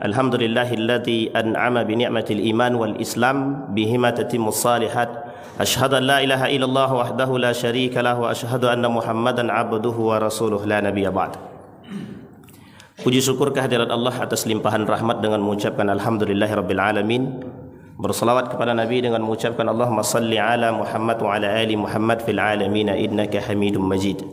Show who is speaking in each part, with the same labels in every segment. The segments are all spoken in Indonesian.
Speaker 1: Alhamdulillahilladzi an'ama bi ni'matil iman wal islam bihima tatimmus salihat. Asyhadu an la ilaha illallah wahdahu la syarika lahu wa asyhadu anna Muhammadan abduhu wa rasuluhu la nabiyya ba'd. Puji syukur kehadirat Allah atas limpahan rahmat dengan mengucapkan alhamdulillahirabbil alamin. Berselawat kepada Nabi dengan mengucapkan Allahumma salli ala Muhammad wa ala ali Muhammad fil alamin innaka Hamidum Majid.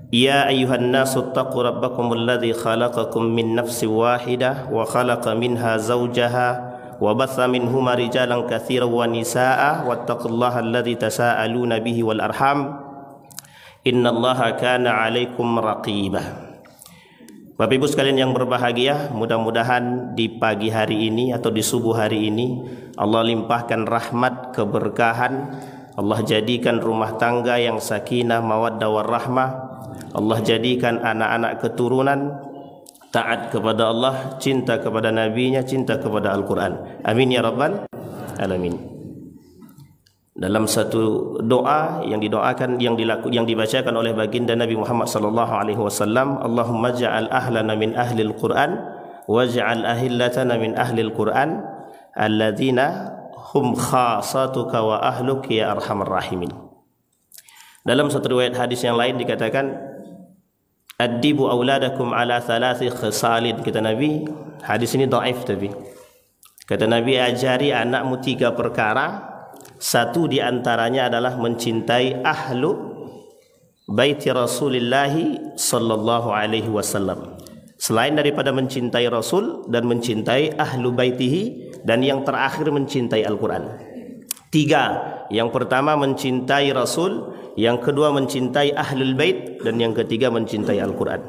Speaker 1: Ya ayyuhan nasu taqu rabbakum alladhi khalaqakum min nafsin wahidah wa khalaqa minha zawjaha wa batha minhuma rijalan katsiran wa nisaa wattaqullaha alladhi tasaaluna bihi wal arham innallaha kana 'alaikum raqibah. Bapak Ibu sekalian yang berbahagia, mudah-mudahan di pagi hari ini atau di subuh hari ini Allah limpahkan rahmat, keberkahan. Allah jadikan rumah tangga yang sakinah, mawaddah warahmah. Allah jadikan anak-anak keturunan taat kepada Allah, cinta kepada nabinya, cinta kepada Al-Quran. Amin ya rabbal alamin. Dalam satu doa yang didoakan, yang dibacakan oleh baginda Nabi Muhammad sallallahu alaihi wasallam, Allahumma ja'al ahlana min ahli al-Quran waj'al ahillatana min ahli al-Quran alladzina hum khasatuka wa ahluk ya arhamar rahimin. Dalam satu riwayat hadis yang lain dikatakan, Addibu auladakum ala thalathi khisalin. Kata Nabi, hadis ini dhaif tapi kata Nabi, ajari anakmu 3 perkara. Satu di antaranya adalah mencintai ahlu baiti Rasulullah sallallahu alaihi wasallam. Selain daripada mencintai Rasul dan mencintai ahlu baitihi, dan yang terakhir mencintai Al-Quran. 3. Yang pertama mencintai Rasul, yang kedua mencintai ahlul bait, dan yang ketiga mencintai Al-Quran.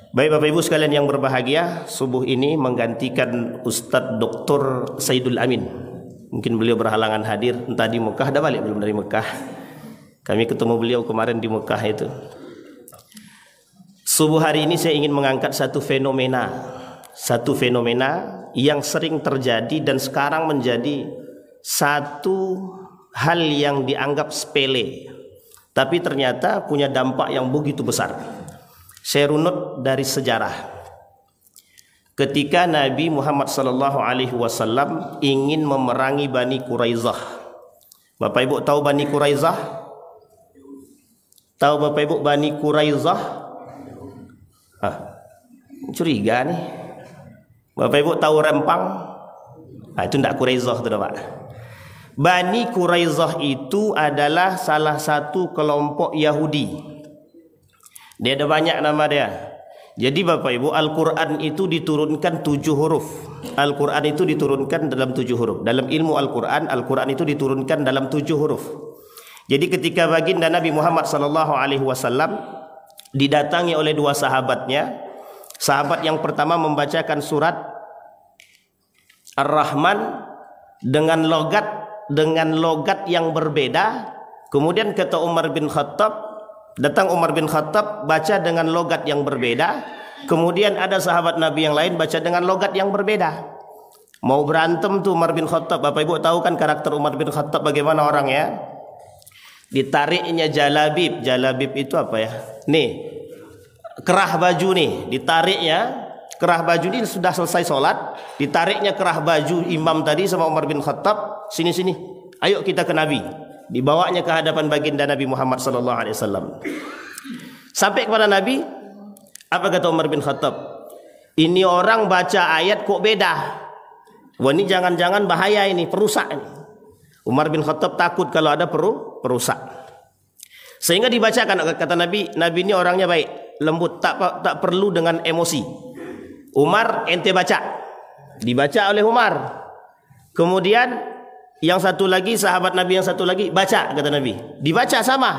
Speaker 1: Baik Bapak Ibu sekalian yang berbahagia, subuh ini menggantikan Ustadz Dr. Saidul Amin. Mungkin beliau berhalangan hadir, entah di Mekah, dah balik belum dari Mekah. Kami ketemu beliau kemarin di Mekah itu. Subuh hari ini saya ingin mengangkat satu fenomena yang sering terjadi dan sekarang menjadi satu hal yang dianggap sepele, tapi ternyata punya dampak yang begitu besar. Saya runut dari sejarah. Ketika Nabi Muhammad sallallahu alaihi wasallam ingin memerangi Bani Quraizah. Bapak Ibu tahu Bani Quraizah? Tahu Bapak Ibu Bani Quraizah? Curiga nih. Bapak Ibu tahu Rempang? Itu tidak Quraizah tu Pak. Bani Quraizah itu adalah salah satu kelompok Yahudi. Dia ada banyak nama dia. Jadi Bapak Ibu, Al-Quran itu diturunkan 7 huruf. Al-Quran itu diturunkan dalam 7 huruf. Dalam ilmu Al-Quran, Al-Quran itu diturunkan dalam 7 huruf. Jadi ketika baginda Nabi Muhammad sallallahu alaihi wasallam didatangi oleh 2 sahabatnya, sahabat yang pertama membacakan surat Ar-Rahman dengan logat yang berbeda. Kemudian kata Umar bin Khattab, datang Umar bin Khattab baca dengan logat yang berbeda. Kemudian ada sahabat Nabi yang lain baca dengan logat yang berbeda. Mau berantem tuh Umar bin Khattab. Bapak Ibu tahu kan karakter Umar bin Khattab bagaimana orangnya? Ditariknya jalabib. Jalabib itu apa ya? Nih, kerah baju nih, ditariknya kerah baju ini sudah selesai sholat, ditariknya kerah baju imam tadi sama Umar bin Khattab, sini ayo kita ke Nabi. Dibawanya ke hadapan baginda Nabi Muhammad sallallahu alaihi wasallam. Sampai kepada Nabi, apa kata Umar bin Khattab? Ini orang baca ayat kok beda. Wah, ini jangan-jangan bahaya, ini perusak ini. Umar bin Khattab takut kalau ada perusak. Sehingga dibacakan, kata Nabi, Nabi ini orangnya baik, lembut, tak perlu dengan emosi. Umar, ente baca. Dibaca oleh Umar. Kemudian yang satu lagi, sahabat Nabi yang satu lagi baca, kata Nabi. Dibaca sama,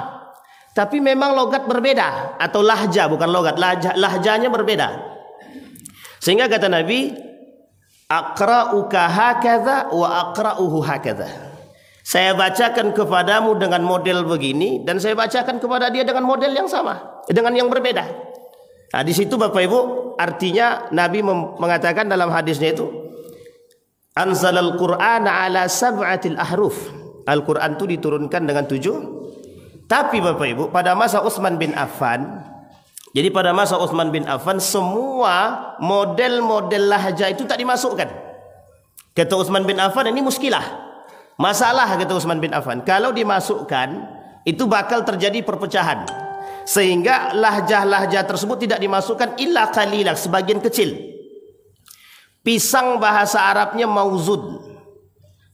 Speaker 1: tapi memang logat berbeda. Atau lahja, bukan logat, lahjanya berbeda. Sehingga kata Nabi, aqra'uka hakadha wa aqra'uhu hakadha. Saya bacakan kepadamu dengan model begini, dan saya bacakan kepada dia dengan model yang sama, dengan yang berbeda. Nah, di situ Bapak Ibu, artinya Nabi mengatakan dalam hadisnya itu, anzalal Qur'ana ala sab'atil ahruf. Al-Quran itu diturunkan dengan 7. Tapi Bapak Ibu, pada masa Utsman bin Affan, Jadi pada masa Utsman bin Affan semua model-model lahja itu tak dimasukkan. Kata Utsman bin Affan, ini muskilah, masalah, kata Utsman bin Affan. Kalau dimasukkan itu bakal terjadi perpecahan, sehingga lahjah-lahjah tersebut tidak dimasukkan illa qalilah, sebagian kecil. Pisang bahasa Arabnya mauzud,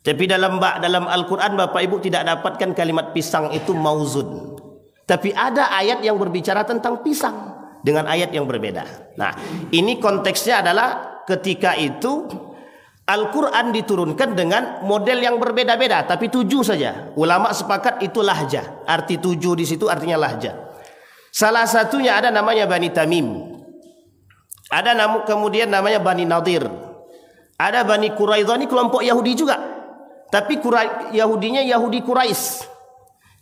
Speaker 1: tapi dalam Al-Quran Bapak Ibu tidak dapatkan kalimat pisang itu mauzud. Tapi ada ayat yang berbicara tentang pisang dengan ayat yang berbeda. Nah, ini konteksnya adalah ketika itu Al-Quran diturunkan dengan model yang berbeda-beda, tapi 7 saja. Ulama sepakat itu lahjah. Arti 7 di situ artinya lahjah. Salah satunya ada namanya Bani Tamim. Ada kemudian namanya Bani Nadir. Ada Bani Quraidah, ini kelompok Yahudi juga. Tapi Yahudinya Yahudi Quraisy.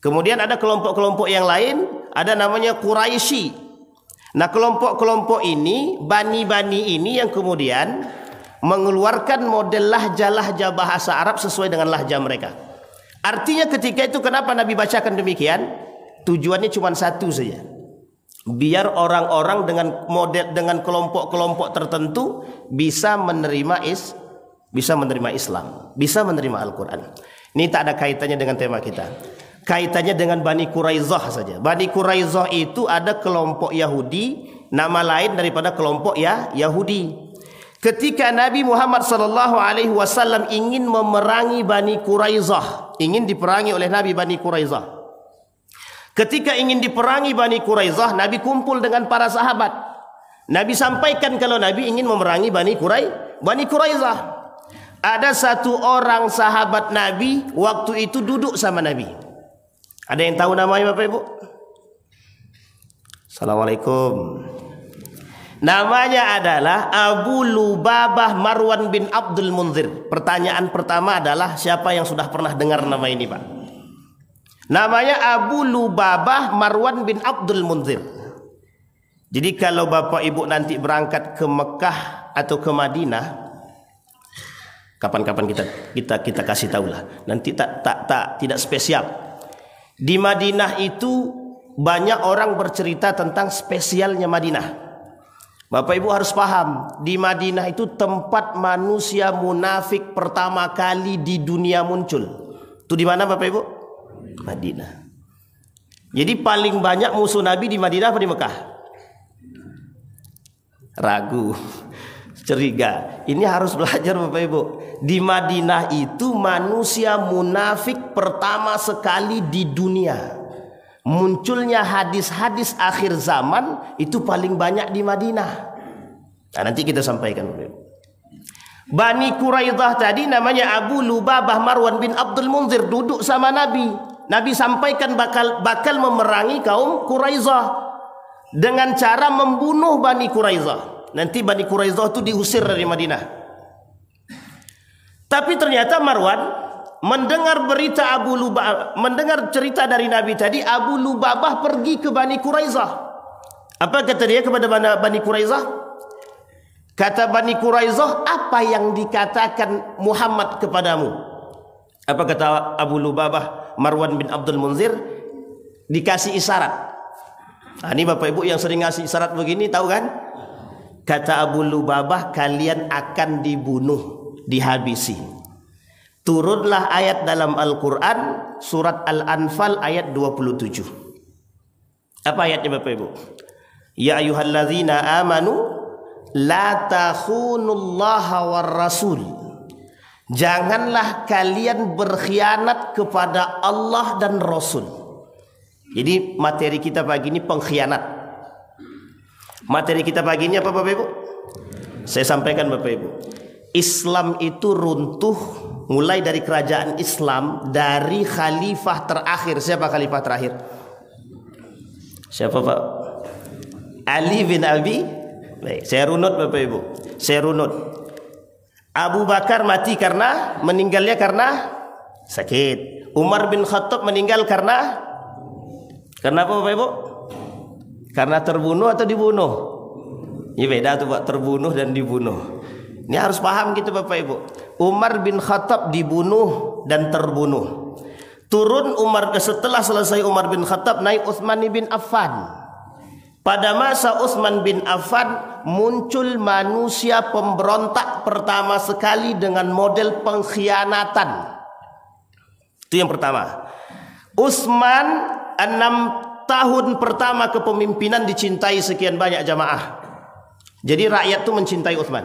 Speaker 1: Kemudian ada kelompok-kelompok yang lain, ada namanya Quraisy. Nah, kelompok-kelompok ini, bani-bani ini yang kemudian mengeluarkan model lahjah-lahjah bahasa Arab sesuai dengan lahjah mereka. Artinya ketika itu kenapa Nabi bacakan demikian? Tujuannya cuma satu saja. Biar orang-orang dengan kelompok-kelompok tertentu bisa menerima Islam, bisa menerima Al-Quran. Ini tak ada kaitannya dengan tema kita. Kaitannya dengan Bani Quraidah saja. Bani Quraidah itu ada kelompok Yahudi, nama lain daripada kelompok Yahudi. Ketika Nabi Muhammad SAW ingin memerangi Bani Quraidah, ingin diperangi oleh Nabi Bani Quraidah. Ketika ingin diperangi Bani Quraidah, Nabi kumpul dengan para sahabat. Nabi sampaikan kalau Nabi ingin memerangi Bani Quraidah. Ada satu orang sahabat Nabi waktu itu duduk sama Nabi. Ada yang tahu namanya Bapak Ibu? Assalamualaikum. Namanya adalah Abu Lubabah Marwan bin Abdul Munzir. Pertanyaan pertama adalah siapa yang sudah pernah dengar nama ini, Pak? Namanya Abu Lubabah Marwan bin Abdul Munzir. Jadi kalau Bapak Ibu nanti berangkat ke Mekah atau ke Madinah, kapan-kapan kita kasih tahulah. Nanti tidak spesial. Di Madinah itu banyak orang bercerita tentang spesialnya Madinah. Bapak Ibu harus paham, di Madinah itu tempat manusia munafik pertama kali di dunia muncul. Itu di mana Bapak Ibu? Madinah. Jadi paling banyak musuh Nabi di Madinah apa di Mekah? Ragu, curiga. Ini harus belajar Bapak Ibu. Di Madinah itu manusia munafik pertama sekali di dunia. Munculnya hadis-hadis akhir zaman itu paling banyak di Madinah. Nah, nanti kita sampaikan. Bani Quraidah tadi namanya Abu Lubabah Marwan bin Abdul Munzir duduk sama Nabi. Nabi sampaikan bakal memerangi kaum Quraidah dengan cara membunuh Bani Quraidah. Nanti Bani Quraidah itu diusir dari Madinah. Tapi ternyata Marwan mendengar berita mendengar cerita dari Nabi tadi, Abu Lubabah pergi ke Bani Quraidah. Apa kata dia kepada Bani Quraidah? Kata Bani Quraidah, apa yang dikatakan Muhammad kepadamu? Apa kata Abu Lubabah Marwan bin Abdul Munzir? Dikasih isyarat. Nah, ini Bapak Ibu yang sering ngasih isyarat begini tahu kan? Kata Abu Lubabah, kalian akan dibunuh, dihabisi. Turunlah ayat dalam Al-Quran surat Al-Anfal ayat 27. Apa ayatnya Bapak Ibu? Ya ayyuhalladzina amanu la takhunullaha war rasul. Janganlah kalian berkhianat kepada Allah dan Rasul. Jadi materi kita pagi ini pengkhianat. Materi kita pagi ini apa Bapak Ibu? Saya sampaikan Bapak Ibu. Islam itu runtuh mulai dari kerajaan Islam dari khalifah terakhir. Siapa khalifah terakhir? Siapa Pak? Ali bin Abi. Baik, saya runut Bapak Ibu. Saya runut. Abu Bakar mati meninggalnya karena sakit. Umar bin Khattab meninggal karena apa Bapak Ibu? Karena terbunuh atau dibunuh? Ini beda tuh Pak, terbunuh dan dibunuh. Ini harus paham gitu Bapak Ibu. Umar bin Khattab dibunuh dan terbunuh. Turun setelah selesai Umar bin Khattab naik Utsman bin Affan. pada masa Utsman bin Affan muncul manusia pemberontak pertama sekali dengan model pengkhianatan. Itu yang pertama. Utsman 6 tahun pertama kepemimpinan dicintai sekian banyak jamaah. Jadi rakyat itu mencintai Utsman.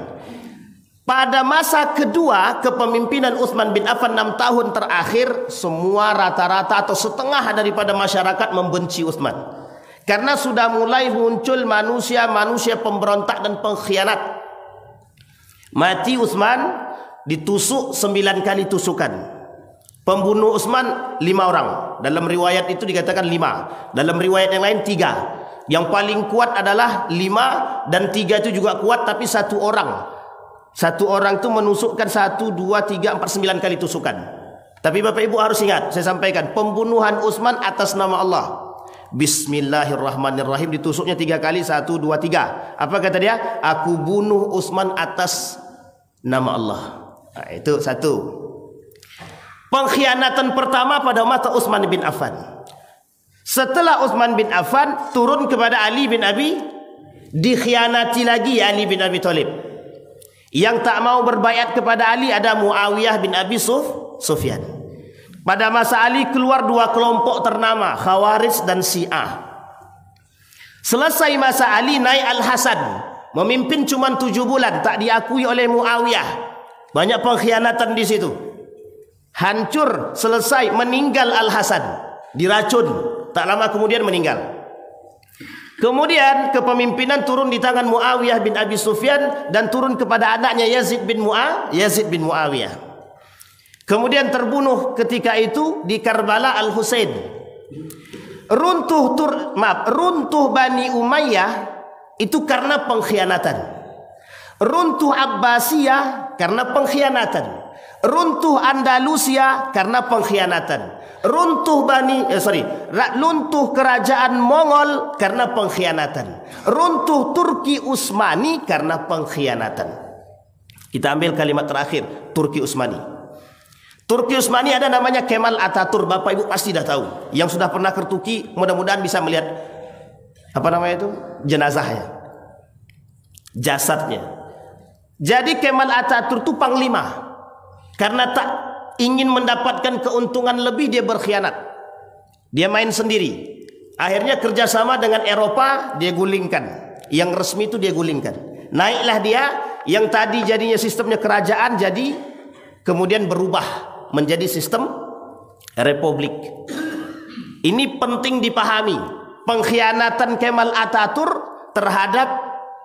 Speaker 1: Pada masa kedua kepemimpinan Utsman bin Affan 6 tahun terakhir, semua rata-rata atau setengah daripada masyarakat membenci Utsman. Karena sudah mulai muncul manusia-manusia pemberontak dan pengkhianat. Mati Utsman, ditusuk 9 kali tusukan. Pembunuh Utsman 5 orang. Dalam riwayat itu dikatakan 5. Dalam riwayat yang lain 3. Yang paling kuat adalah 5 dan 3 itu juga kuat, tapi 1 orang. 1 orang itu menusukkan 1, 2, 3, 4, 9 kali tusukan. Tapi Bapak Ibu harus ingat, saya sampaikan, pembunuhan Utsman atas nama Allah. Bismillahirrahmanirrahim, ditusuknya 3 kali, 1, 2, 3. Apa kata dia? Aku bunuh Utsman atas nama Allah. Nah, itu 1. Pengkhianatan pertama pada mata Utsman bin Affan. Setelah Utsman bin Affan turun kepada Ali bin Abi, dikhianati lagi Ali bin Abi Thalib. Yang tak mau berbaiat kepada Ali ada Muawiyah bin Abi Sufyan. Pada masa Ali keluar 2 kelompok ternama, Khawarij dan Syiah. Selesai masa Ali, naik Al-Hasan, memimpin cuma 7 bulan, tak diakui oleh Muawiyah. Banyak pengkhianatan di situ. Hancur, selesai, meninggal Al-Hasan, diracun, tak lama kemudian meninggal. Kemudian kepemimpinan turun di tangan Muawiyah bin Abi Sufyan dan turun kepada anaknya Yazid bin Muawiyah. Kemudian terbunuh ketika itu di Karbala Al-Husain. Runtuh Bani Umayyah itu karena pengkhianatan. Runtuh Abbasiyah karena pengkhianatan. Runtuh Andalusia karena pengkhianatan. Runtuh kerajaan Mongol karena pengkhianatan. Runtuh Turki Utsmani karena pengkhianatan. Kita ambil kalimat terakhir, Turki Utsmani. Turki Utsmani ada namanya Kemal Atatürk. Bapak Ibu pasti dah tahu. Yang sudah pernah ke Turki mudah-mudahan bisa melihat apa namanya itu? Jenazahnya. Jasadnya. Jadi Kemal Atatürk itu panglima. Karena tak ingin mendapatkan keuntungan lebih, dia berkhianat. Dia main sendiri. Akhirnya kerjasama dengan Eropa, dia gulingkan. Yang resmi itu dia gulingkan. Naiklah dia, yang tadi jadinya sistemnya kerajaan, jadi kemudian berubah menjadi sistem republik. Ini penting dipahami. Pengkhianatan Kemal Atatürk terhadap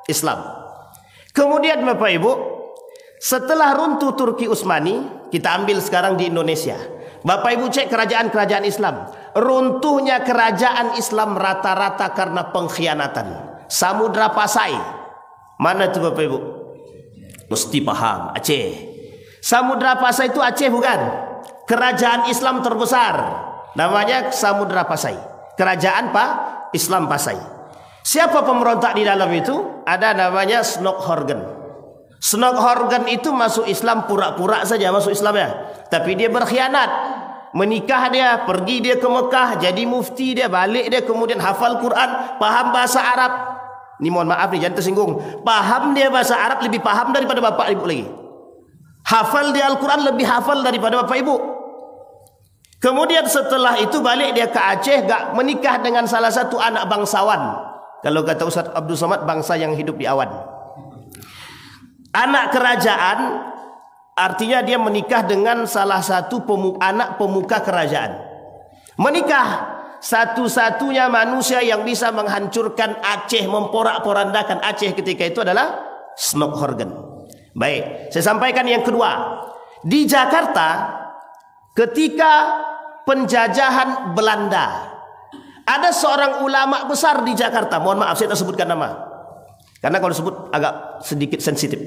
Speaker 1: Islam. Kemudian Bapak Ibu, setelah runtuh Turki Utsmani, kita ambil sekarang di Indonesia. Bapak Ibu cek kerajaan-kerajaan Islam. Runtuhnya kerajaan Islam rata-rata karena pengkhianatan. Samudra Pasai. Mana itu Bapak Ibu? Mesti paham, Aceh. Samudra Pasai itu Aceh bukan? Kerajaan Islam terbesar. Namanya Samudra Pasai. Kerajaan Islam Pasai. Siapa pemberontak di dalam itu? Ada namanya Snokkhorgen. Snokkhorgen itu masuk Islam pura-pura saja masuk Islam ya. Tapi dia berkhianat. Menikah dia, pergi dia ke Mekah, jadi mufti dia, balik dia, kemudian hafal Quran, paham bahasa Arab. Ini mohon maaf nih, jangan tersinggung. Paham dia bahasa Arab lebih paham daripada bapak ibu lagi. Hafal dia Al-Quran lebih hafal daripada bapak ibu. Kemudian setelah itu balik dia ke Aceh, gak menikah dengan salah satu anak bangsawan. Kalau kata Ustaz Abdul Somad, bangsa yang hidup di awan. Anak kerajaan artinya dia menikah dengan salah satu anak pemuka kerajaan. Menikah, satu-satunya manusia yang bisa menghancurkan Aceh, memporak-porandakan Aceh ketika itu adalah Snokkhorgen. Baik, saya sampaikan yang kedua. Di Jakarta ketika penjajahan Belanda, ada seorang ulama besar di Jakarta. Mohon maaf saya tak sebutkan nama, karena kalau disebut agak sedikit sensitif.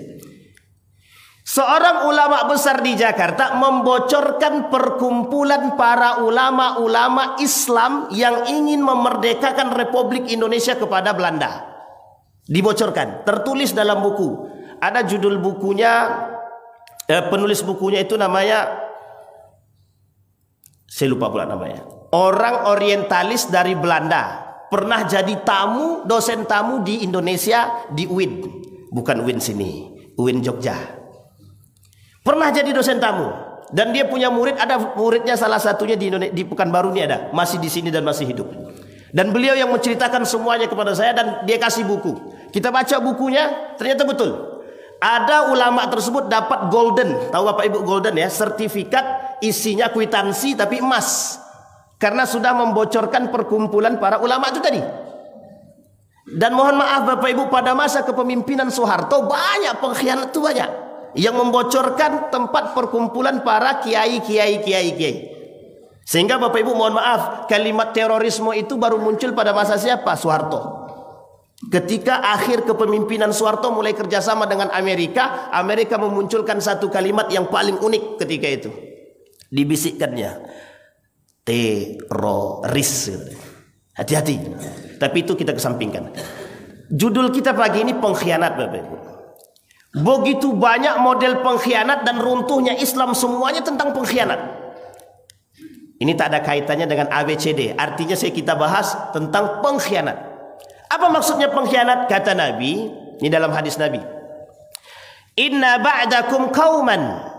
Speaker 1: Seorang ulama besar di Jakarta membocorkan perkumpulan para ulama-ulama Islam yang ingin memerdekakan Republik Indonesia kepada Belanda. Dibocorkan, tertulis dalam buku. Ada judul bukunya, penulis bukunya itu namanya, saya lupa pula namanya. Orang orientalis dari Belanda. pernah jadi tamu, dosen tamu di Indonesia di UIN. Bukan UIN sini, UIN Jogja. Pernah jadi dosen tamu. Dan dia punya murid, ada muridnya salah satunya di Pekanbaru ini ada, masih di sini dan masih hidup. Dan beliau yang menceritakan semuanya kepada saya dan dia kasih buku. Kita baca bukunya, ternyata betul. Ada ulama tersebut dapat golden, tahu Bapak Ibu golden ya, sertifikat isinya kwitansi tapi emas. Karena sudah membocorkan perkumpulan para ulama itu tadi. Dan mohon maaf Bapak Ibu, pada masa kepemimpinan Soeharto banyak pengkhianat itu banyak. Yang membocorkan tempat perkumpulan para kiai. Sehingga Bapak Ibu mohon maaf, kalimat terorisme itu baru muncul pada masa siapa? Soeharto. Ketika akhir kepemimpinan Soeharto mulai kerjasama dengan Amerika, Amerika memunculkan satu kalimat yang paling unik ketika itu. Dibisikkannya, teroris. Hati-hati. Tapi itu kita kesampingkan. Judul kita pagi ini pengkhianat Bapak Ibu. Begitu banyak model pengkhianat dan runtuhnya Islam semuanya tentang pengkhianat. Ini tak ada kaitannya dengan ABCD. Artinya kita bahas tentang pengkhianat. Apa maksudnya pengkhianat? Kata Nabi, ini dalam hadis Nabi. Inna ba'dakum qauman.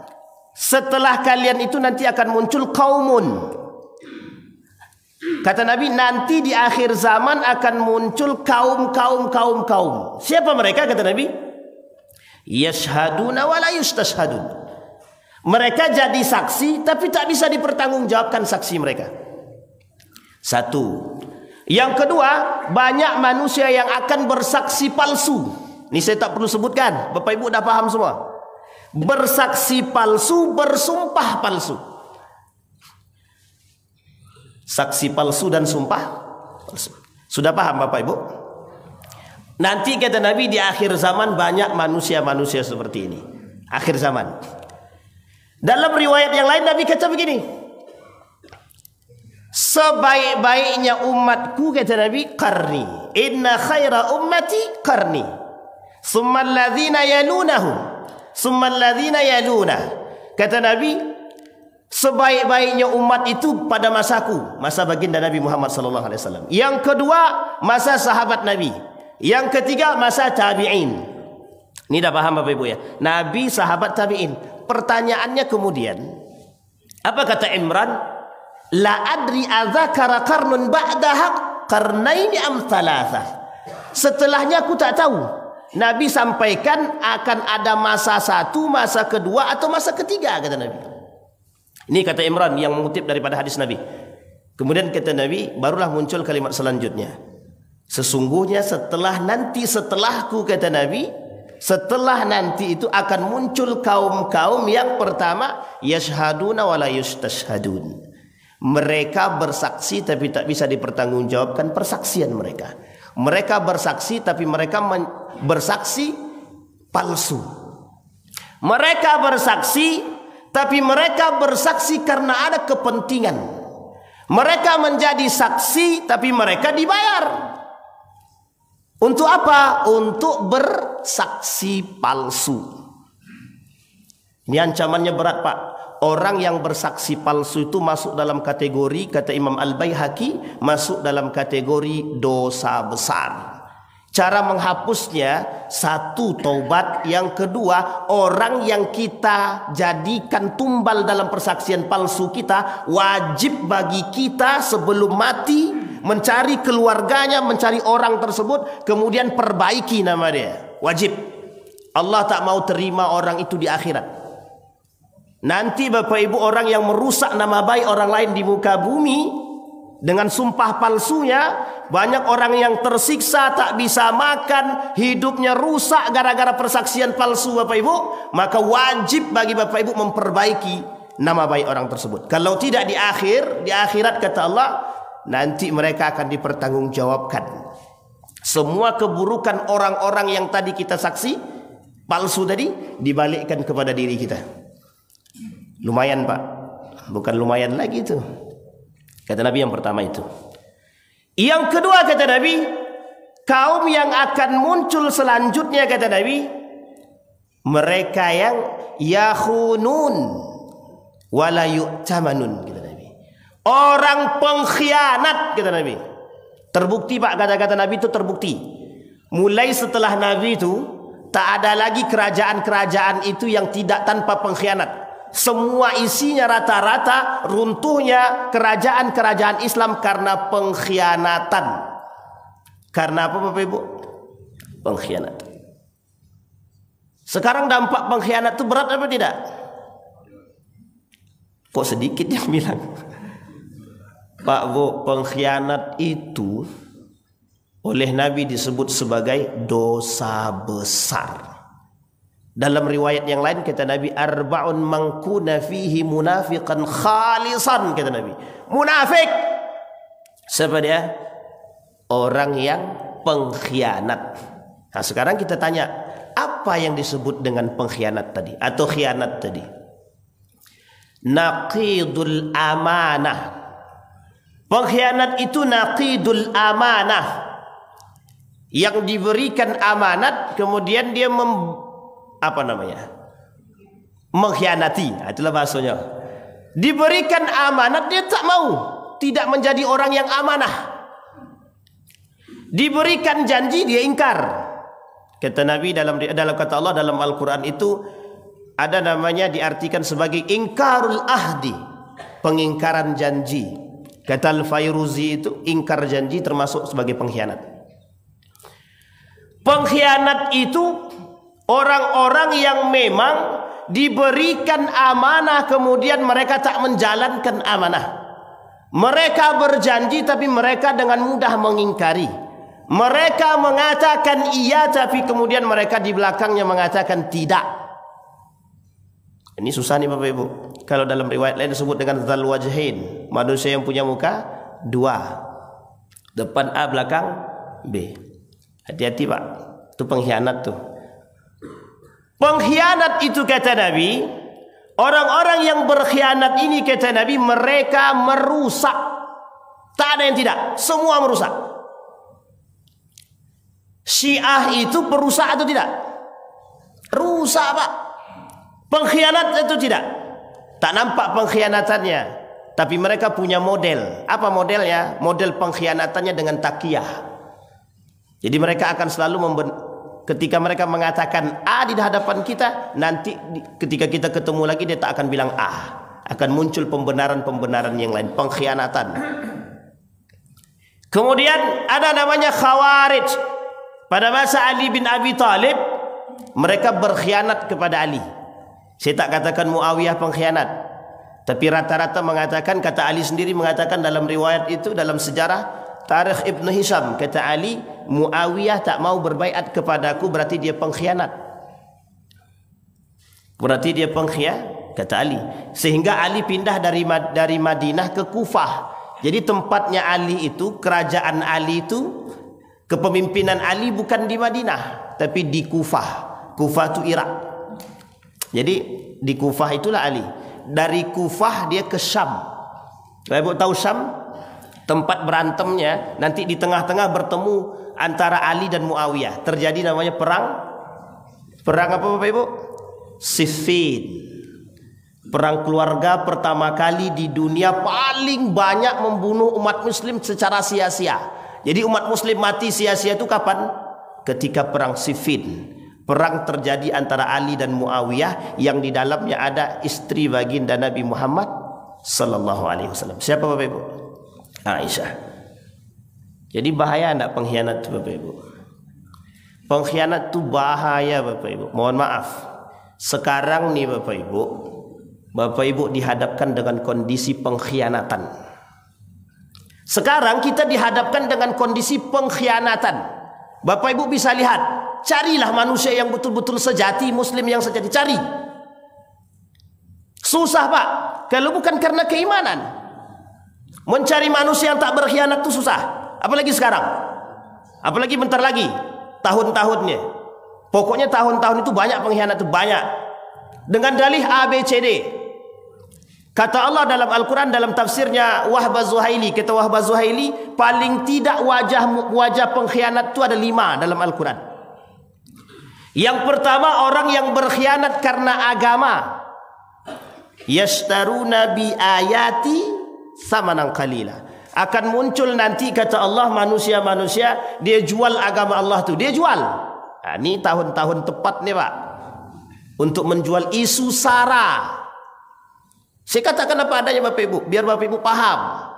Speaker 1: Setelah kalian itu nanti akan muncul kaumun. Kata Nabi, nanti di akhir zaman akan muncul kaum. Siapa mereka? Kata Nabi, yashhaduna wa la yustashhadun. Mereka jadi saksi tapi tak bisa dipertanggungjawabkan saksi mereka. Satu. Yang kedua, banyak manusia yang akan bersaksi palsu. Ini saya tak perlu sebutkan, Bapak Ibu dah paham semua. Bersaksi palsu, bersumpah palsu. Saksi palsu dan sumpah palsu. Sudah paham Bapak Ibu? Nanti kata Nabi di akhir zaman banyak manusia-manusia seperti ini. Akhir zaman. Dalam riwayat yang lain Nabi kata begini. Sebaik-baiknya umatku kata Nabi qarni. Inna khaira ummati qarni. Summal ladzina yalunahum. Summal ladzina yalunah. Kata Nabi, sebaik-baiknya umat itu pada masaku, masa baginda Nabi Muhammad sallallahu alaihi wasallam. Yang kedua, masa sahabat Nabi. Yang ketiga masa tabi'in. Ini dah paham Bapak Ibu ya. Nabi, sahabat, tabi'in. Pertanyaannya kemudian, apa kata Imran? La adri adzakara qarnun ba'daha qarnaini am thalatha. Setelahnya aku tak tahu. Nabi sampaikan akan ada masa satu, masa kedua atau masa ketiga kata Nabi. Ini kata Imran yang mengutip daripada hadis Nabi. Kemudian kata Nabi, barulah muncul kalimat selanjutnya. Sesungguhnya setelahku kata Nabi, setelah nanti itu akan muncul kaum-kaum yang pertama yashhaduna wa la yustashhadun. Mereka bersaksi tapi tak bisa dipertanggungjawabkan persaksian mereka. Mereka bersaksi tapi mereka bersaksi palsu. Mereka bersaksi tapi mereka bersaksi karena ada kepentingan. Mereka menjadi saksi tapi mereka dibayar. Untuk apa? Untuk bersaksi palsu. Ini ancamannya berat Pak. Orang yang bersaksi palsu itu masuk dalam kategori, kata Imam Al-Baihaqi, masuk dalam kategori dosa besar. Cara menghapusnya, satu, taubat. Yang kedua, orang yang kita jadikan tumbal dalam persaksian palsu kita, wajib bagi kita sebelum mati mencari keluarganya, mencari orang tersebut, kemudian perbaiki nama dia. Wajib. Allah tak mau terima orang itu di akhirat. Nanti Bapak Ibu, orang yang merusak nama baik orang lain di muka bumi dengan sumpah palsunya, banyak orang yang tersiksa, tak bisa makan, hidupnya rusak gara-gara persaksian palsu Bapak Ibu. Maka wajib bagi Bapak Ibu memperbaiki nama baik orang tersebut. Kalau tidak di akhirat kata Allah, nanti mereka akan dipertanggungjawabkan. Semua keburukan orang-orang yang tadi kita saksi palsu tadi dibalikkan kepada diri kita. Lumayan Pak, bukan lumayan lagi itu. Kata Nabi yang pertama itu. Yang kedua kata Nabi, kaum yang akan muncul selanjutnya kata Nabi, mereka yang yakhunun wala yu'tamanun kata Nabi. Orang pengkhianat kata Nabi. Terbukti Pak, kata-kata Nabi itu terbukti. Mulai setelah Nabi itu tak ada lagi kerajaan-kerajaan itu yang tidak tanpa pengkhianat. Semua isinya rata-rata runtuhnya kerajaan-kerajaan Islam karena pengkhianatan. Karena apa Bapak Ibu? Pengkhianatan. Sekarang dampak pengkhianat itu berat apa tidak? Kok sedikit yang bilang? Pak Bu, pengkhianat itu oleh Nabi disebut sebagai dosa besar. Dalam riwayat yang lain kata Nabi, arba'un man kuna fihi munafiqan khalisan, kata Nabi. Munafik. Siapa dia? Orang yang pengkhianat. Nah, sekarang kita tanya, apa yang disebut dengan pengkhianat tadi atau khianat tadi? Naqidul amanah. Pengkhianat itu naqidul amanah, yang diberikan amanat kemudian dia mengkhianati. Itulah bahasanya. Diberikan amanat dia tak mau, tidak menjadi orang yang amanah. Diberikan janji dia ingkar. Kata Nabi dalam kata Allah dalam Al-Quran itu ada namanya diartikan sebagai ingkarul ahdi, pengingkaran janji. Kata Al-Fayruzi itu ingkar janji termasuk sebagai pengkhianat. Pengkhianat itu orang-orang yang memang diberikan amanah kemudian mereka tak menjalankan amanah. Mereka berjanji tapi mereka dengan mudah mengingkari. Mereka mengatakan iya tapi kemudian mereka di belakangnya mengatakan tidak. Ini susah nih Bapak Ibu. Kalau dalam riwayat lain disebut dengan dzal wajhain, manusia yang punya muka dua, depan A belakang B. Hati-hati Pak, itu pengkhianat tuh. Pengkhianat itu kata Nabi, orang-orang yang berkhianat ini kata Nabi mereka merusak. Tak ada yang tidak, semua merusak. Syiah itu perusak atau tidak? Rusak Pak. Pengkhianat itu tidak. Tak nampak pengkhianatannya, tapi mereka punya model. Apa modelnya? Model pengkhianatannya dengan takiyah. Jadi mereka akan selalu ketika mereka mengatakan A di hadapan kita, nanti ketika kita ketemu lagi dia tak akan bilang A. Akan muncul pembenaran-pembenaran yang lain, pengkhianatan. Kemudian ada namanya Khawarij. Pada masa Ali bin Abi Thalib, mereka berkhianat kepada Ali. Saya tak katakan Muawiyah pengkhianat, tapi rata-rata mengatakan, kata Ali sendiri mengatakan dalam riwayat itu, dalam sejarah Tarikh Ibn Hisham, kata Ali, Muawiyah tak mau berbaiat kepadaku berarti dia pengkhianat. Berarti dia pengkhianat, kata Ali. Sehingga Ali pindah dari Madinah ke Kufah. Jadi tempatnya Ali itu, kerajaan Ali itu, kepemimpinan Ali bukan di Madinah, tapi di Kufah. Kufah itu Irak. Jadi di Kufah itulah Ali. Dari Kufah dia ke Syam. Ibu tahu Syam? Tempat berantemnya. Nanti di tengah-tengah bertemu antara Ali dan Muawiyah. Terjadi namanya perang. Perang apa Bapak Ibu? Siffin. Perang keluarga pertama kali di dunia, paling banyak membunuh umat muslim secara sia-sia. Jadi umat muslim mati sia-sia itu kapan? Ketika perang Siffin. Perang terjadi antara Ali dan Muawiyah yang di dalamnya ada istri baginda Nabi Muhammad sallallahu alaihi wasallam. Siapa Bapak Ibu? Aisyah. Jadi bahaya enggak pengkhianat Bapak Ibu? Pengkhianat itu bahaya Bapak Ibu. Mohon maaf. Sekarang nih Bapak Ibu dihadapkan dengan kondisi pengkhianatan. Sekarang kita dihadapkan dengan kondisi pengkhianatan. Bapak Ibu bisa lihat, carilah manusia yang betul-betul sejati, muslim yang sejati, cari. Susah Pak, kalau bukan karena keimanan. Mencari manusia yang tak berkhianat itu susah. Apalagi sekarang. Apalagi bentar lagi, tahun-tahunnya. Pokoknya tahun-tahun itu banyak pengkhianat itu, banyak. Dengan dalih A, B, C, D. Kata Allah dalam Al-Quran, dalam tafsirnya Wahbah Zuhaili, kata Wahbah Zuhaili, paling tidak wajah pengkhianat itu ada 5 dalam Al-Quran. Yang pertama, orang yang berkhianat karena agama. Yashtaruna bi ayati samanan qalila. Akan muncul nanti kata Allah manusia-manusia dia jual agama Allah tuh, dia jual. Nah, ini tahun-tahun tepat nih Pak untuk menjual isu sara. Saya katakan apa adanya Bapak Ibu, biar Bapak Ibu paham.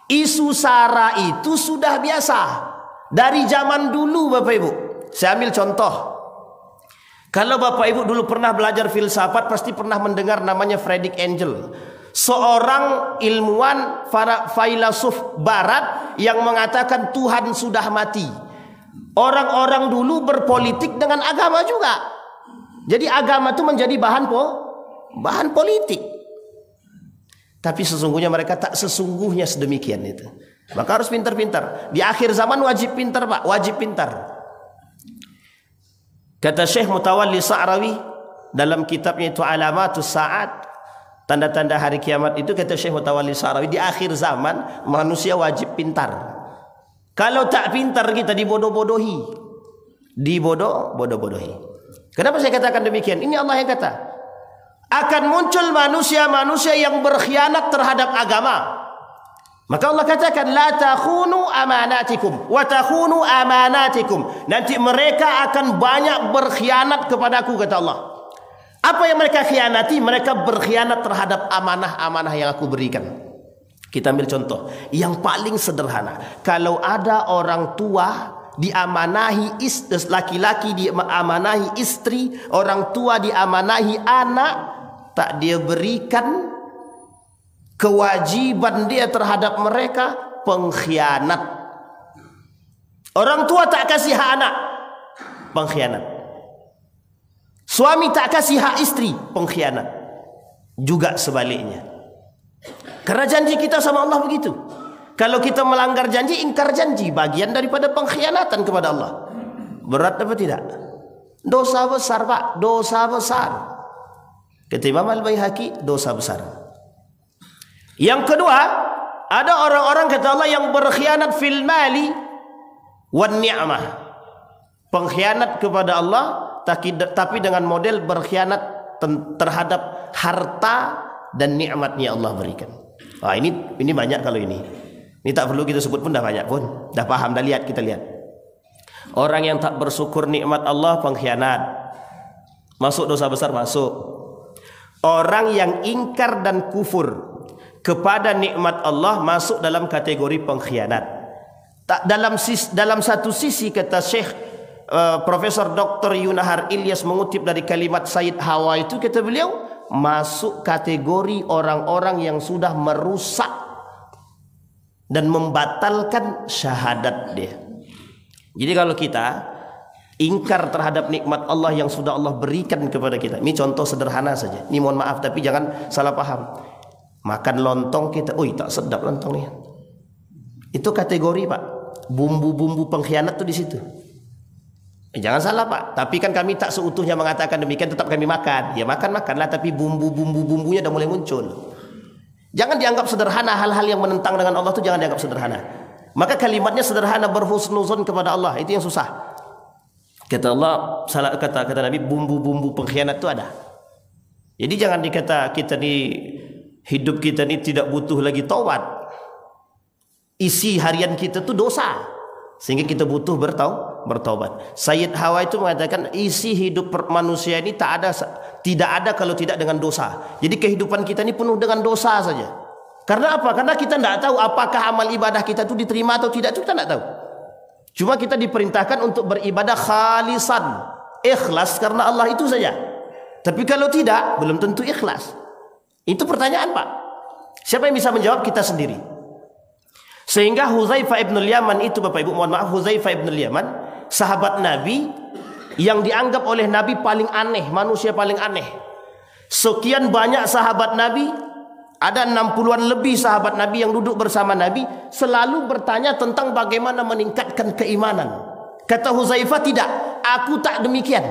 Speaker 1: Isu sara itu sudah biasa dari zaman dulu Bapak Ibu. Saya ambil contoh. Kalau Bapak Ibu dulu pernah belajar filsafat, pasti pernah mendengar namanya Friedrich Engels, seorang ilmuwan filsuf barat yang mengatakan Tuhan sudah mati. Orang-orang dulu berpolitik dengan agama juga. Jadi agama itu menjadi bahan politik. Tapi sesungguhnya mereka tak sesungguhnya sedemikian itu. Maka harus pintar-pintar. Di akhir zaman wajib pintar Pak, wajib pintar. Kata Syekh Mutawalli Sa'rawi dalam kitabnya itu Alamatus Sa'at, tanda-tanda hari kiamat itu, kata Syekh Mutawalli Sa'rawi, di akhir zaman manusia wajib pintar. Kalau tak pintar kita dibodoh-bodohi. Dibodoh-bodohi. Kenapa saya katakan demikian? Ini Allah yang kata. Akan muncul manusia-manusia yang berkhianat terhadap agama. Maka Allah katakan la takhunu amanatikum wa takhunu amanatikum. Nanti mereka akan banyak berkhianat kepadaku, kata Allah. Apa yang mereka khianati? Mereka berkhianat terhadap amanah-amanah yang aku berikan. Kita ambil contoh yang paling sederhana. Kalau ada orang tua diamanahi laki-laki diamanahi istri, orang tua diamanahi anak, tak dia berikan kewajiban dia terhadap mereka, pengkhianat. Orang tua tak kasih hak anak, pengkhianat. Suami tak kasih hak istri, pengkhianat. Juga sebaliknya. Karena janji kita sama Allah begitu. Kalau kita melanggar janji, ingkar janji, bagian daripada pengkhianatan kepada Allah. Berat apa tidak? Dosa besar Pak, dosa besar. Kata Imam Al-Baihaqi, dosa besar. Yang kedua, ada orang-orang kata Allah yang berkhianat fil mali wan ni'mah. Pengkhianat kepada Allah tapi dengan model berkhianat terhadap harta dan nikmatnya Allah berikan. Wah, ini banyak kalau ini. Ini tak perlu kita sebut pun dah banyak pun. Dah paham, dah lihat, kita lihat. Orang yang tak bersyukur nikmat Allah pengkhianat. Masuk dosa besar, masuk. Orang yang ingkar dan kufur kepada nikmat Allah masuk dalam kategori pengkhianat. Dalam satu sisi kata Syekh Profesor Dr. Yunahar Ilyas mengutip dari kalimat Sayyid Hawa itu, kata beliau, masuk kategori orang-orang yang sudah merusak dan membatalkan syahadat dia. Jadi kalau kita ingkar terhadap nikmat Allah yang sudah Allah berikan kepada kita, ini contoh sederhana saja, ini mohon maaf tapi jangan salah paham. Makan lontong kita, tak sedap lontong nih. Itu kategori Pak, bumbu-bumbu pengkhianat tuh di situ. Jangan salah Pak, tapi kan kami tak seutuhnya mengatakan demikian, tetap kami makan. Ya makanlah, tapi bumbu-bumbunya dah mulai muncul. Jangan dianggap sederhana hal-hal yang menentang dengan Allah itu, jangan dianggap sederhana. Maka kalimatnya sederhana, berhusnuzon kepada Allah, itu yang susah. Kata Allah, kata Nabi, bumbu-bumbu pengkhianat itu ada. Jadi jangan dikata kita ni hidup kita ni tidak butuh lagi taubat. Isi harian kita tu dosa, sehingga kita butuh bertaubat. Sayyid Hawa itu mengatakan isi hidup manusia ini tidak ada kalau tidak dengan dosa. Jadi kehidupan kita ini penuh dengan dosa saja. Karena apa? Karena kita tidak tahu apakah amal ibadah kita itu diterima atau tidak, itu kita tidak tahu. Cuma kita diperintahkan untuk beribadah khalisan, ikhlas karena Allah itu saja. Tapi kalau tidak, belum tentu ikhlas. Itu pertanyaan Pak. Siapa yang bisa menjawab? Kita sendiri. Sehingga Hudzaifah ibn al-Yaman itu, Bapak Ibu mohon maaf, Hudzaifah ibn al-Yaman, sahabat Nabi yang dianggap oleh Nabi paling aneh, manusia paling aneh. Sekian banyak sahabat Nabi, ada 60-an lebih sahabat Nabi yang duduk bersama Nabi, selalu bertanya tentang bagaimana meningkatkan keimanan. Kata Hudzaifah, tidak, aku tak demikian.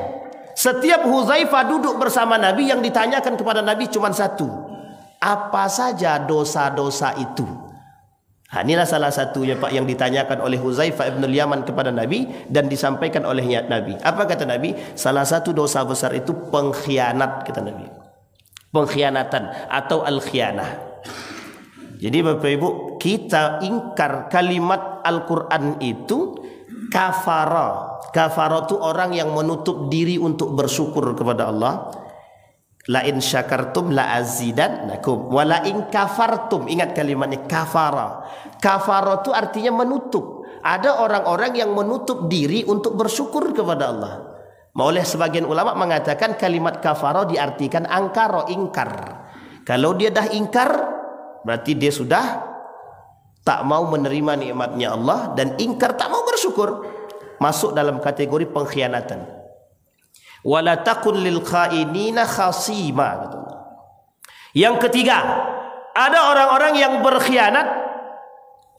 Speaker 1: Setiap Hudzaifah duduk bersama Nabi, yang ditanyakan kepada Nabi cuma satu, apa saja dosa-dosa itu? Inilah salah satunya Pak yang ditanyakan oleh Hudzaifah ibn al-Yaman kepada Nabi dan disampaikan olehnya Nabi. Apa kata Nabi? Salah satu dosa besar itu pengkhianat, kata Nabi. Pengkhianatan atau al-khianah. Jadi Bapak Ibu, kita ingkar kalimat Al-Quran itu kafara. Kafara itu orang yang menutup diri untuk bersyukur kepada Allah. La in syakartum la azidannakum wa la in kafartum. Ingat kalimatnya kafara. Kafara itu artinya menutup. Ada orang-orang yang menutup diri untuk bersyukur kepada Allah. Oleh sebagian ulama mengatakan kalimat kafara diartikan angkara, ingkar. Kalau dia dah ingkar, berarti dia sudah tak mau menerima nikmatnya Allah, dan ingkar tak mau bersyukur, masuk dalam kategori pengkhianatan. Wala takun lil khainina khasima. Yang ketiga, ada orang-orang yang berkhianat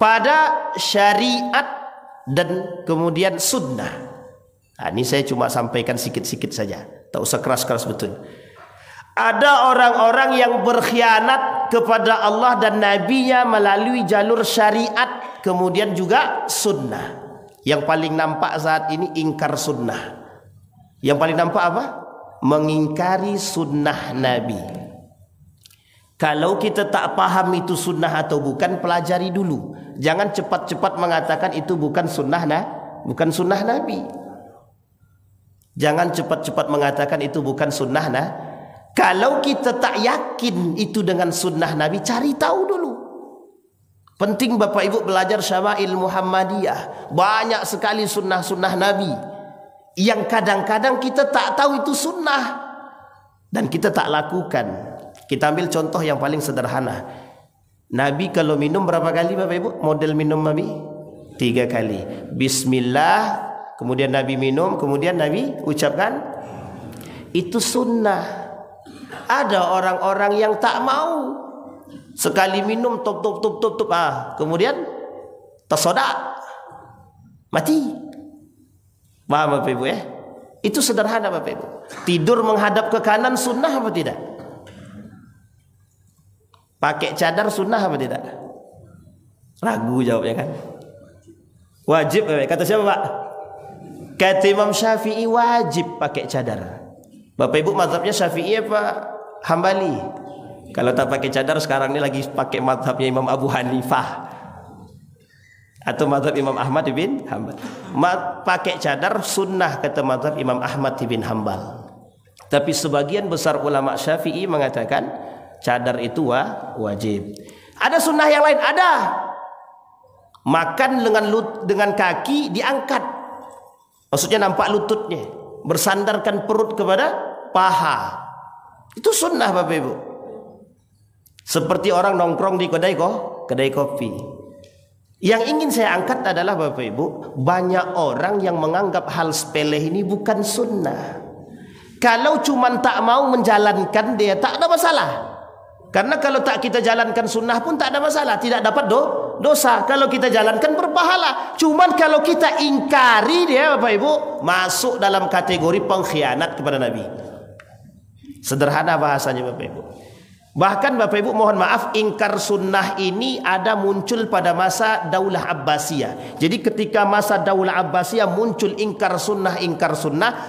Speaker 1: pada syariat dan kemudian sunnah. Nah, ini saya cuma sampaikan sikit-sikit saja, tak usah keras-keras betul. Ada orang-orang yang berkhianat kepada Allah dan Nabi-Nya melalui jalur syariat, kemudian juga sunnah. Yang paling nampak saat ini ingkar sunnah. Yang paling nampak apa? Mengingkari sunnah Nabi. Kalau kita tak paham itu sunnah atau bukan, pelajari dulu. Jangan cepat-cepat mengatakan itu bukan sunnah Nabi. Jangan cepat-cepat mengatakan itu bukan sunnah Nabi. Kalau kita tak yakin itu dengan sunnah Nabi, cari tahu dulu. Penting Bapak Ibu belajar Syama'il Muhammadiyah. Banyak sekali sunnah-sunnah Nabi yang kadang-kadang kita tak tahu itu sunnah dan kita tak lakukan. Kita ambil contoh yang paling sederhana. Nabi kalau minum berapa kali Bapak Ibu? Model minum Nabi 3 kali. Bismillah, kemudian Nabi minum, kemudian Nabi ucapkan. Itu sunnah. Ada orang-orang yang tak mau, sekali minum top, kemudian tersodak, mati. Paham Bapak Ibu ya? Itu sederhana Bapak Ibu. Tidur menghadap ke kanan sunnah apa tidak? Pakai cadar sunnah apa tidak? Ragu jawabnya kan? Wajib Bapak. Kata siapa Pak? Kata Imam Syafi'i wajib pakai cadar. Bapak Ibu mazhabnya Syafi'i apa Hambali? Kalau tak pakai cadar sekarang ini lagi pakai mazhabnya Imam Abu Hanifah atau mazhab Imam Ahmad bin Hanbal. Pakai cadar sunnah kata mazhab Imam Ahmad bin Hanbal. Tapi sebagian besar ulama Syafi'i mengatakan cadar itu wajib. Ada sunnah yang lain, ada. Makan dengan kaki diangkat. Maksudnya nampak lututnya, bersandarkan perut kepada paha. Itu sunnah Bapak Ibu. Seperti orang nongkrong di kedai kopi. Yang ingin saya angkat adalah Bapak Ibu, banyak orang yang menganggap hal sepele ini bukan sunnah. Kalau cuma tak mau menjalankan dia tak ada masalah. Karena kalau tak kita jalankan sunnah pun tak ada masalah, tidak dapat dosa. Kalau kita jalankan berpahala. Cuman kalau kita ingkari dia Bapak Ibu, masuk dalam kategori pengkhianat kepada Nabi. Sederhana bahasanya Bapak Ibu. Bahkan Bapak Ibu mohon maaf, ingkar sunnah ini ada muncul pada masa Daulah Abbasiyah. Jadi ketika masa Daulah Abbasiyah muncul ingkar sunnah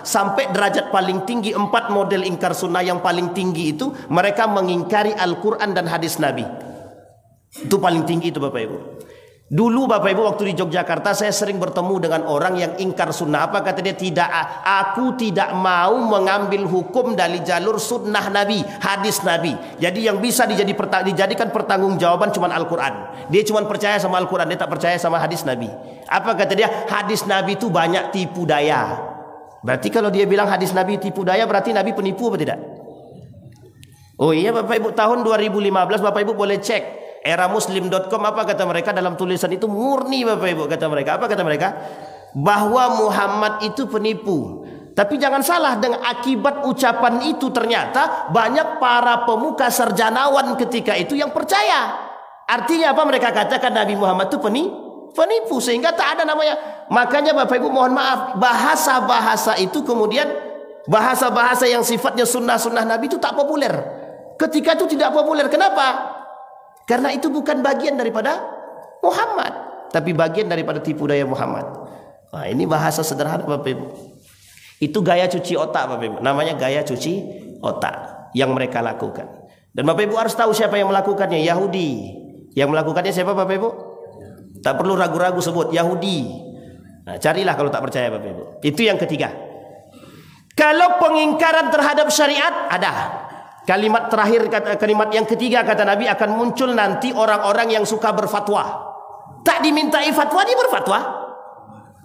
Speaker 1: sampai derajat paling tinggi, 4 model ingkar sunnah yang paling tinggi itu mereka mengingkari Al-Quran dan hadis Nabi. Itu paling tinggi itu Bapak Ibu. Dulu Bapak Ibu waktu di Yogyakarta saya sering bertemu dengan orang yang ingkar sunnah. Apa kata dia? Aku tidak mau mengambil hukum dari jalur sunnah Nabi, hadis Nabi. Jadi yang bisa dijadikan pertanggungjawaban cuma Al-Quran. Dia cuma percaya sama Al-Quran, dia tak percaya sama hadis Nabi. Apa kata dia? Hadis Nabi itu banyak tipu daya. Berarti kalau dia bilang hadis Nabi tipu daya, berarti Nabi penipu apa tidak? Oh iya Bapak Ibu, tahun 2015 Bapak Ibu boleh cek eramuslim.com, apa kata mereka dalam tulisan itu murni Bapak Ibu. Kata mereka, apa kata mereka? Bahwa Muhammad itu penipu. Tapi jangan salah, dengan akibat ucapan itu ternyata banyak para pemuka sarjanawan ketika itu yang percaya. Artinya apa? Mereka katakan Nabi Muhammad itu penipu, sehingga tak ada namanya. Makanya Bapak Ibu mohon maaf, bahasa-bahasa itu kemudian bahasa-bahasa yang sifatnya sunnah-sunnah Nabi itu tak populer. Ketika itu tidak populer. Kenapa? Karena itu bukan bagian daripada Muhammad, tapi bagian daripada tipu daya Muhammad. Nah, ini bahasa sederhana Bapak Ibu. Itu gaya cuci otak Bapak Ibu. Namanya gaya cuci otak yang mereka lakukan. Dan Bapak Ibu harus tahu siapa yang melakukannya. Yahudi Yang melakukannya siapa Bapak Ibu? Tak perlu ragu-ragu sebut Yahudi. Nah, carilah kalau tak percaya Bapak Ibu. Itu yang ketiga. Kalau pengingkaran terhadap syariat ada. Kalimat terakhir, kalimat yang ketiga kata Nabi, akan muncul nanti orang-orang yang suka berfatwa. Tak dimintai fatwa, dia berfatwa.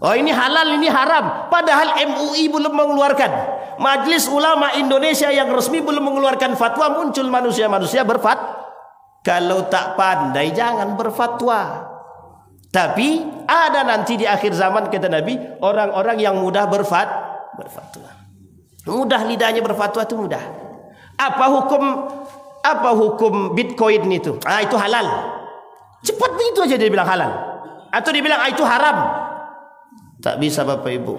Speaker 1: Oh ini halal, ini haram. Padahal MUI belum mengeluarkan. Majelis Ulama Indonesia yang resmi belum mengeluarkan fatwa. Muncul manusia-manusia berfatwa. Kalau tak pandai jangan berfatwa. Tapi ada nanti di akhir zaman kata Nabi, orang-orang yang mudah berfatwa. Mudah lidahnya berfatwa itu mudah. Apa hukum Bitcoin itu? Itu halal. Cepat begitu aja dia bilang halal. Atau dia bilang itu haram. Tak bisa Bapak Ibu.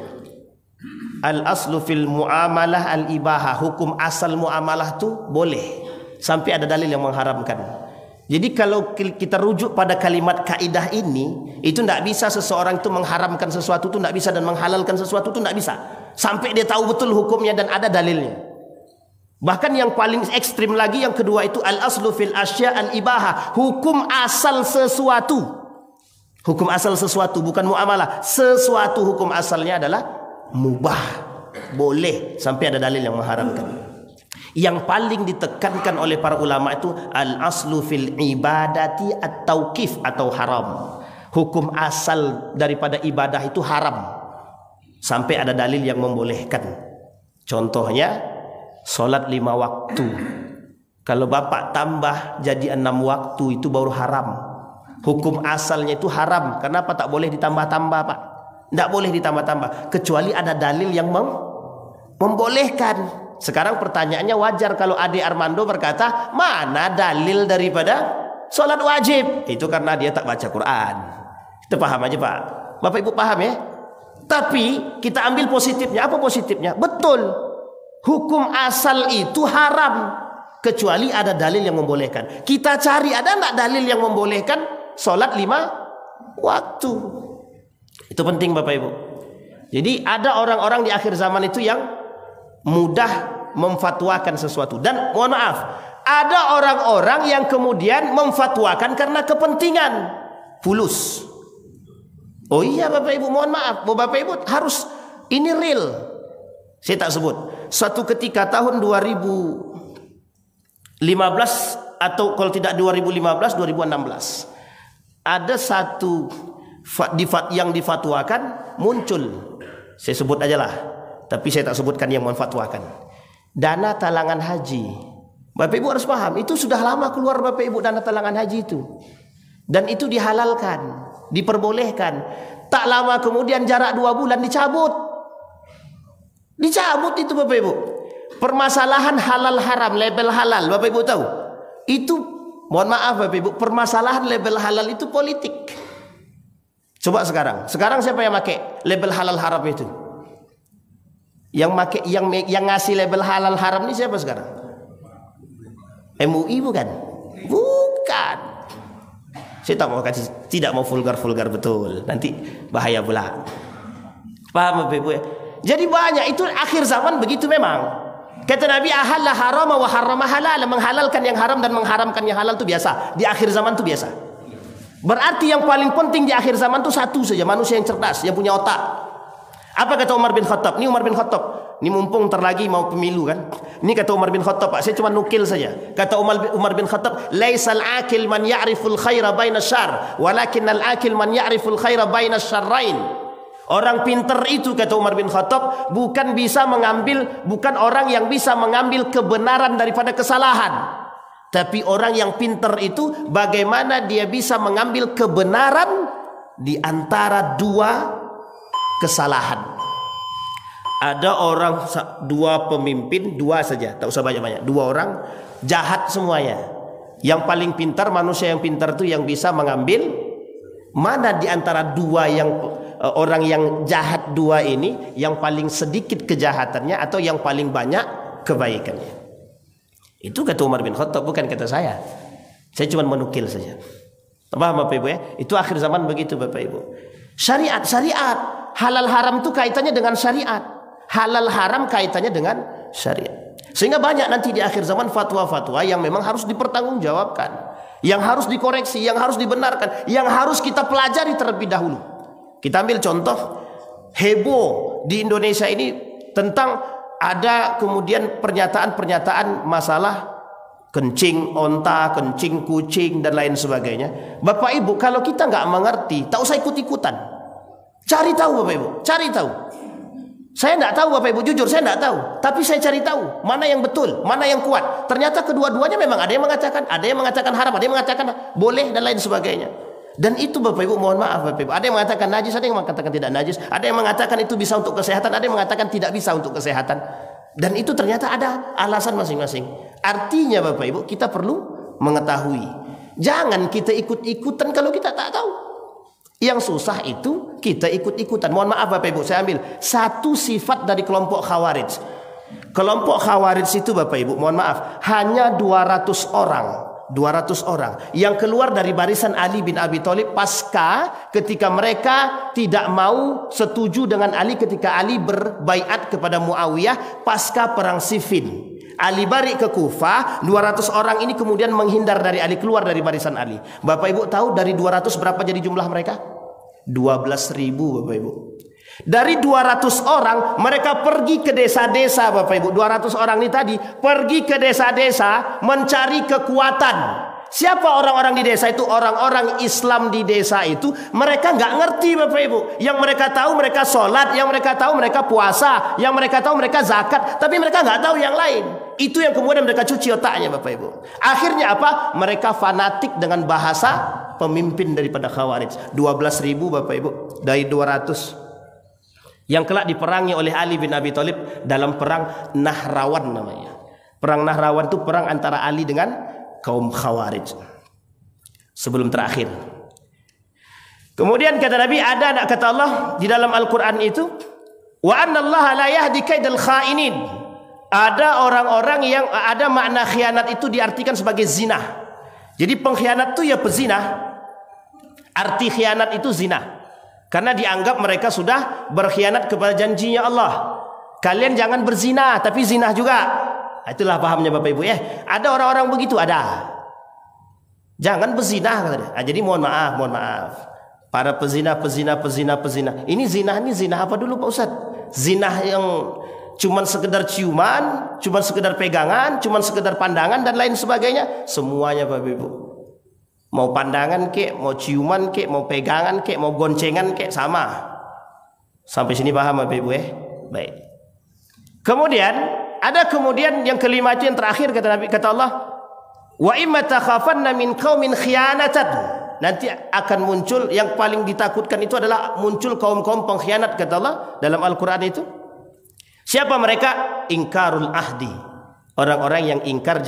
Speaker 1: Al-aslu fil muamalah al-ibaha. Hukum asal muamalah itu boleh. Sampai ada dalil yang mengharamkan. Jadi kalau kita rujuk pada kalimat kaidah ini, itu tidak bisa seseorang itu mengharamkan sesuatu itu tidak bisa, dan menghalalkan sesuatu itu tidak bisa. Sampai dia tahu betul hukumnya dan ada dalilnya. Bahkan yang paling ekstrim lagi yang kedua itu al-aslu fil asya al-ibaha. Hukum asal sesuatu. Hukum asal sesuatu bukan muamalah. Sesuatu hukum asalnya adalah mubah. Boleh sampai ada dalil yang mengharamkan. Yang paling ditekankan oleh para ulama itu al-aslu fil ibadati at-tauqif atau haram. Hukum asal daripada ibadah itu haram sampai ada dalil yang membolehkan. Contohnya solat 5 waktu. Kalau bapak tambah jadi 6 waktu itu baru haram. Hukum asalnya itu haram. Kenapa tak boleh ditambah-tambah Pak? Tidak boleh ditambah-tambah kecuali ada dalil yang membolehkan. Sekarang pertanyaannya, wajar kalau Ade Armando berkata mana dalil daripada solat wajib? Itu karena dia tak baca Quran. Kita paham aja Pak. Bapak Ibu paham ya? Tapi kita ambil positifnya. Apa positifnya? Betul. Hukum asal itu haram kecuali ada dalil yang membolehkan. Kita cari ada enggak dalil yang membolehkan solat 5 waktu. Itu penting Bapak Ibu. Jadi ada orang-orang di akhir zaman itu yang mudah memfatwakan sesuatu. Dan mohon maaf, ada orang-orang yang kemudian memfatwakan karena kepentingan fulus. Oh iya Bapak Ibu, mohon maaf, Bapak Ibu harus ini real. Saya tak sebut. Suatu ketika tahun 2015 atau kalau tidak 2015, 2016 ada satu yang difatwakan muncul. Saya sebut aja lah, tapi saya tak sebutkan yang memfatwakan. Dana talangan haji. Bapak Ibu harus paham, itu sudah lama keluar Bapak Ibu dana talangan haji itu. Dan itu dihalalkan, diperbolehkan. Tak lama kemudian jarak 2 bulan dicabut. Dicabut itu Bapak Ibu. Permasalahan halal haram, label halal, Bapak Ibu tahu? Itu mohon maaf Bapak Ibu, permasalahan label halal itu politik. Coba sekarang siapa yang pakai label halal haram itu? Yang ngasih label halal haram ini siapa sekarang? MUI bukan? Bukan. Saya tidak mau vulgar betul. Nanti bahaya pula. Paham Bapak Ibu ya? Jadi banyak itu akhir zaman begitu memang. Kata Nabi ahalla harama wa harrama halal, menghalalkan yang haram dan mengharamkan yang halal itu biasa. Di akhir zaman itu biasa. Berarti yang paling penting di akhir zaman itu satu saja, manusia yang cerdas, yang punya otak. Apa kata Umar bin Khattab? Ini Umar bin Khattab. Ini mumpung terlagi mau pemilu kan. Ini kata Umar bin Khattab, Pak. Saya cuma nukil saja. Kata Umar bin Khattab, "Laisal akil man ya'riful khaira baina syarr, walakinnal akil man ya'riful khaira baina syarrain." Orang pintar itu kata Umar bin Khattab bukan orang yang bisa mengambil kebenaran daripada kesalahan. Tapi orang yang pintar itu bagaimana dia bisa mengambil kebenaran di antara 2 kesalahan. Ada orang 2 pemimpin, 2 saja, tak usah banyak-banyak. 2 orang jahat semuanya. Yang paling pintar, manusia yang pintar itu yang bisa mengambil mana di antara 2 yang orang yang jahat 2 ini yang paling sedikit kejahatannya atau yang paling banyak kebaikannya. Itu kata Umar bin Khattab, bukan kata saya. Saya cuma menukil saja. Paham Bapak Ibu ya? Itu akhir zaman begitu Bapak Ibu. Syariat halal haram itu kaitannya dengan syariat. Halal haram kaitannya dengan syariat. Sehingga banyak nanti di akhir zaman fatwa-fatwa yang memang harus dipertanggungjawabkan. yang harus dikoreksi, yang harus dibenarkan, yang harus kita pelajari terlebih dahulu. Kita ambil contoh heboh di Indonesia ini tentang ada kemudian pernyataan-pernyataan masalah kencing onta, kencing kucing dan lain sebagainya. Bapak Ibu, kalau kita nggak mengerti, tak usah ikut-ikutan. Cari tahu Bapak Ibu, cari tahu. Saya nggak tahu Bapak Ibu, jujur saya nggak tahu. Tapi saya cari tahu mana yang betul, mana yang kuat. Ternyata kedua-duanya memang ada yang mengatakan haram, ada yang mengatakan boleh dan lain sebagainya. Dan itu Bapak Ibu, mohon maaf Bapak Ibu, ada yang mengatakan najis, ada yang mengatakan tidak najis, ada yang mengatakan itu bisa untuk kesehatan, ada yang mengatakan tidak bisa untuk kesehatan. Dan itu ternyata ada alasan masing-masing. Artinya Bapak Ibu, kita perlu mengetahui. Jangan kita ikut-ikutan kalau kita tak tahu. Yang susah itu kita ikut-ikutan. Mohon maaf Bapak Ibu, saya ambil satu sifat dari kelompok Khawarij. Kelompok Khawarij itu Bapak Ibu, mohon maaf, hanya 200 orang yang keluar dari barisan Ali bin Abi Thalib pasca ketika mereka tidak mau setuju dengan Ali ketika Ali berbaiat kepada Muawiyah pasca perang Siffin. Ali balik ke Kufah, 200 orang ini kemudian menghindar dari Ali, keluar dari barisan Ali. Bapak Ibu tahu dari 200 berapa jadi jumlah mereka? 12.000 Bapak Ibu. Dari 200 orang mereka pergi ke desa-desa Bapak Ibu. 200 orang ini tadi pergi ke desa-desa mencari kekuatan. Siapa orang-orang di desa itu? Orang-orang Islam di desa itu mereka nggak ngerti Bapak Ibu. Yang mereka tahu mereka sholat, yang mereka tahu mereka puasa, yang mereka tahu mereka zakat, tapi mereka nggak tahu yang lain. Itu yang kemudian mereka cuci otaknya Bapak Ibu. Akhirnya apa? Mereka fanatik dengan bahasa pemimpin daripada Khawarij. 12.000 Bapak Ibu dari 200 yang kelak diperangi oleh Ali bin Abi Thalib dalam perang Nahrawan namanya. Perang Nahrawan itu perang antara Ali dengan kaum Khawarij sebelum terakhir. Kemudian kata Nabi, ada kata Allah di dalam Al-Quran itu, wa annallaha la yahdi kaidal khainin. Ada orang-orang yang ada makna khianat itu diartikan sebagai zina. Jadi pengkhianat itu ya pezina. Arti khianat itu zina. Karena dianggap mereka sudah berkhianat kepada janjinya Allah. Kalian jangan berzina, tapi zina juga. Itulah pahamnya Bapak Ibu ya. Ada orang-orang begitu, ada. Jangan berzina katanya. Jadi mohon maaf. Para pezina. Ini zina apa dulu Pak Ustaz? Zina yang cuman sekedar ciuman, cuman sekedar pegangan, cuman sekedar pandangan dan lain sebagainya. Semuanya Bapak Ibu. Mau pandangan kek, mau ciuman kek, mau pegangan kek, mau goncengan kek, sama. Sampai sini paham Bapak Ibu ya? Baik. Kemudian ada yang kelima itu yang terakhir kata Nabi, kata Allah, wa imma takhafanna min qaumin khiyanatan. Nanti akan muncul yang paling ditakutkan itu adalah muncul kaum-kaum pengkhianat kata Allah dalam Al-Qur'an itu. Siapa mereka? Ingkarul ahdi. Orang-orang yang ingkar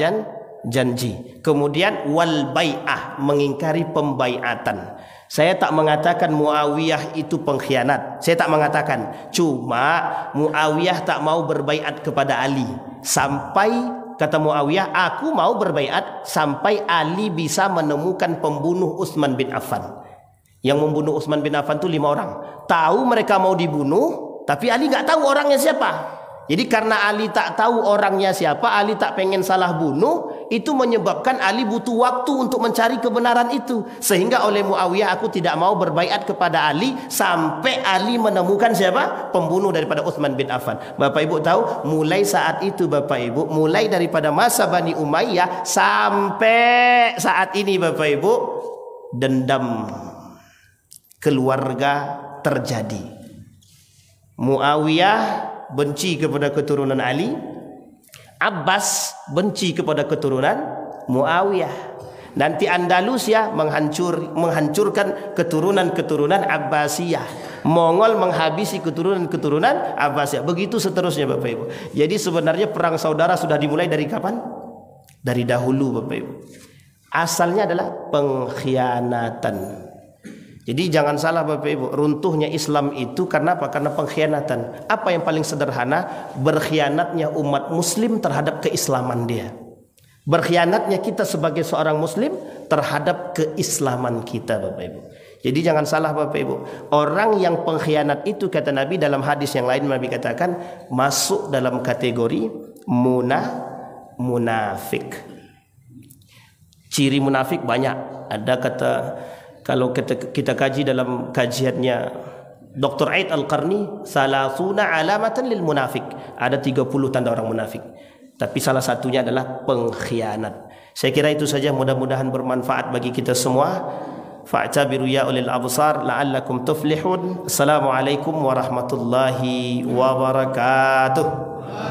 Speaker 1: janji. Kemudian wal bai'ah, mengingkari pembaiatan. Saya tak mengatakan Muawiyah itu pengkhianat. Saya tak mengatakan. Cuma Muawiyah tak mau berbaiat kepada Ali. Sampai kata Muawiyah, aku mau berbaiat sampai Ali bisa menemukan pembunuh Utsman bin Affan. Yang membunuh Utsman bin Affan itu 5 orang. Tahu mereka mau dibunuh, tapi Ali nggak tahu orangnya siapa. Jadi karena Ali tak tahu orangnya siapa, Ali tak pengen salah bunuh, itu menyebabkan Ali butuh waktu untuk mencari kebenaran itu. Sehingga oleh Muawiyah, aku tidak mau berbaiat kepada Ali sampai Ali menemukan siapa? Pembunuh daripada Utsman bin Affan. Bapak Ibu tahu, mulai saat itu Bapak Ibu, mulai daripada masa Bani Umayyah sampai saat ini Bapak Ibu, dendam keluarga terjadi. Muawiyah benci kepada keturunan Ali, Abbas benci kepada keturunan Muawiyah. Nanti Andalusia menghancurkan keturunan-keturunan Abbasiyah. Mongol menghabisi keturunan-keturunan Abbasiyah. Begitu seterusnya Bapak Ibu. Jadi sebenarnya perang saudara sudah dimulai dari kapan? Dari dahulu Bapak Ibu. Asalnya adalah pengkhianatan. Jadi jangan salah Bapak Ibu, runtuhnya Islam itu karena apa? Karena pengkhianatan. Apa yang paling sederhana? Berkhianatnya umat muslim terhadap keislaman dia. Berkhianatnya kita sebagai seorang muslim terhadap keislaman kita Bapak Ibu. Jadi jangan salah Bapak Ibu. Orang yang pengkhianat itu kata Nabi dalam hadis yang lain, Nabi katakan masuk dalam kategori munafik. Ciri munafik banyak. Ada kata, kalau kita kaji dalam kajiannya Dr. Aid Al-Qarni, salasuna alamatan lil munafik. Ada 30 tanda orang munafik. Tapi salah satunya adalah pengkhianat. Saya kira itu saja, mudah-mudahan bermanfaat bagi kita semua. Fa'tabiru ya ulil absar la'allakum tuflihun. Assalamualaikum warahmatullahi wabarakatuh.